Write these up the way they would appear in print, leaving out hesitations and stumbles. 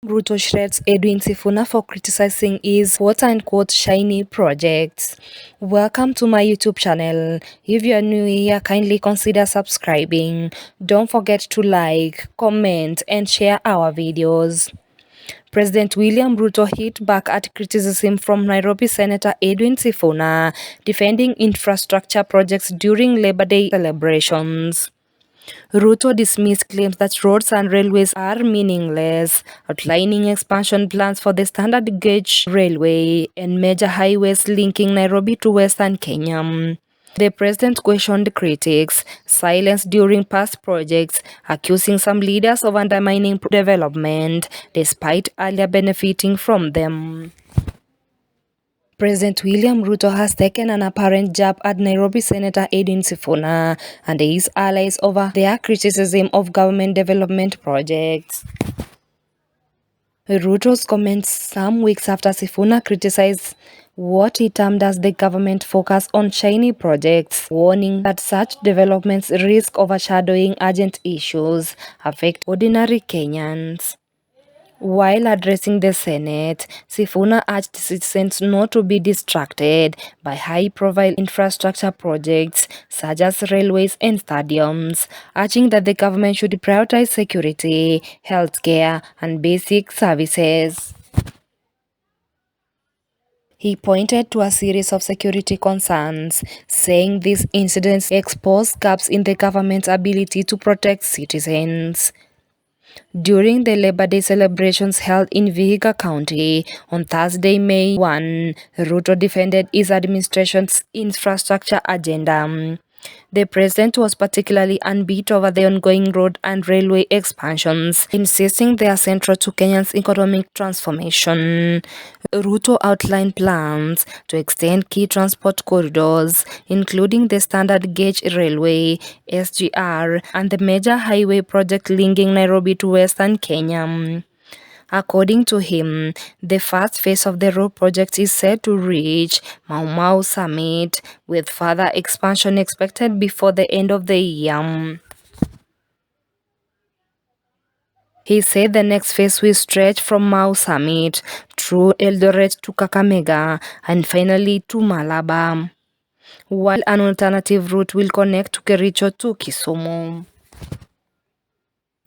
Ruto shreds Edwin Sifuna for criticizing his quote-unquote shiny projects. Welcome to my YouTube channel. If you are new here, kindly consider subscribing. Don't forget to like, comment, and share our videos. President William Ruto hit back at criticism from Nairobi Senator Edwin Sifuna, defending infrastructure projects during Labor Day celebrations. Ruto dismissed claims that roads and railways are meaningless, outlining expansion plans for the standard gauge railway and major highways linking Nairobi to western Kenya. The president questioned critics' silence during past projects, accusing some leaders of undermining development, despite earlier benefiting from them. President William Ruto has taken an apparent jab at Nairobi Senator Edwin Sifuna and his allies over their criticism of government development projects. Ruto's comments some weeks after Sifuna criticized what he termed as the government focus on shiny projects, warning that such developments risk overshadowing urgent issues affecting ordinary Kenyans. While addressing the Senate, Sifuna urged citizens not to be distracted by high-profile infrastructure projects such as railways and stadiums, urging that the government should prioritize security, healthcare, and basic services. He pointed to a series of security concerns, saying these incidents expose gaps in the government's ability to protect citizens. During the Labor Day celebrations held in Vihiga County on Thursday, May 1, Ruto defended his administration's infrastructure agenda. The president was particularly upbeat over the ongoing road and railway expansions, insisting they are central to Kenya's economic transformation. Ruto outlined plans to extend key transport corridors, including the standard gauge railway, SGR, and the major highway project linking Nairobi to western Kenya. According to him, the first phase of the road project is set to reach Mau Mau Summit, with further expansion expected before the end of the year. He said the next phase will stretch from Mau Summit through Eldoret to Kakamega and finally to Malaba, while an alternative route will connect to Kericho to Kisumu.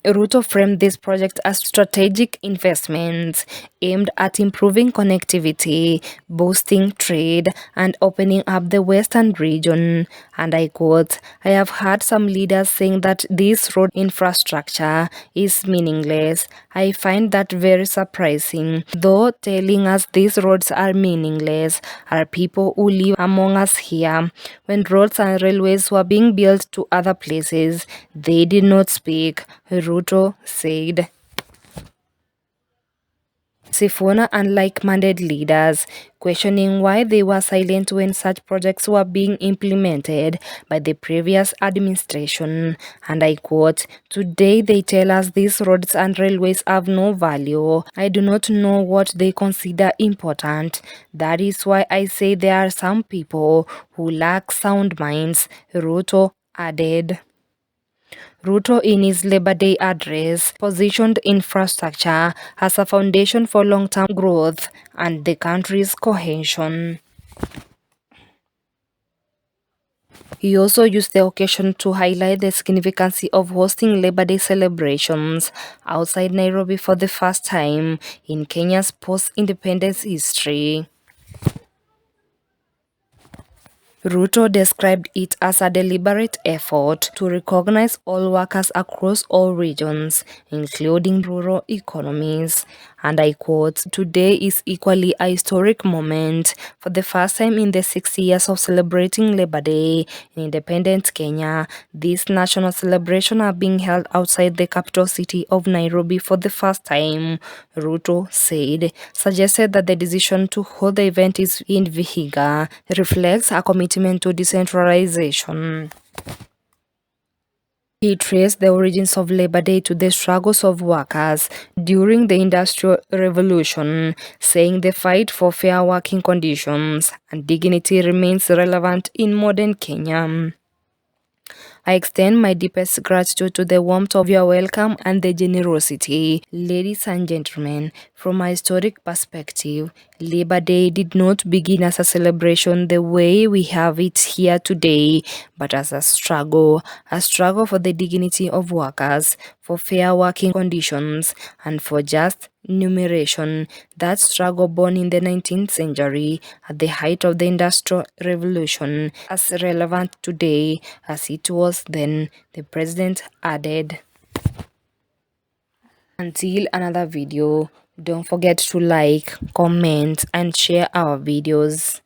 Ruto framed this project as strategic investments aimed at improving connectivity, boosting trade, and opening up the western region. And I quote, "I have heard some leaders saying that this road infrastructure is meaningless. I find that very surprising. Though telling us these roads are meaningless are people who live among us here. When roads and railways were being built to other places, they did not speak," Ruto said. Sifuna and like-minded leaders, questioning why they were silent when such projects were being implemented by the previous administration. And I quote, "Today they tell us these roads and railways have no value. I do not know what they consider important. That is why I say there are some people who lack sound minds," Ruto added. Ruto, in his Labor Day address, positioned infrastructure as a foundation for long-term growth and the country's cohesion. He also used the occasion to highlight the significance of hosting Labor Day celebrations outside Nairobi for the first time in Kenya's post-independence history. Ruto described it as a deliberate effort to recognize all workers across all regions, including rural economies. And I quote, "Today is equally a historic moment. For the first time in the 60 years of celebrating Labor Day in independent Kenya, these national celebrations are being held outside the capital city of Nairobi for the first time," Ruto said, suggested that the decision to hold the event is in Vihiga reflects a commitment to decentralization. He traced the origins of Labor Day to the struggles of workers during the Industrial Revolution, saying the fight for fair working conditions and dignity remains relevant in modern Kenya. I extend my deepest gratitude to the warmth of your welcome and the generosity. Ladies and gentlemen, from a historic perspective, Labor Day did not begin as a celebration the way we have it here today, but as a struggle for the dignity of workers, for fair working conditions, and for just numeration. That struggle, born in the 19th century at the height of the Industrial Revolution, as relevant today as it was then, the president added. Until another video, don't forget to like, comment, and share our videos.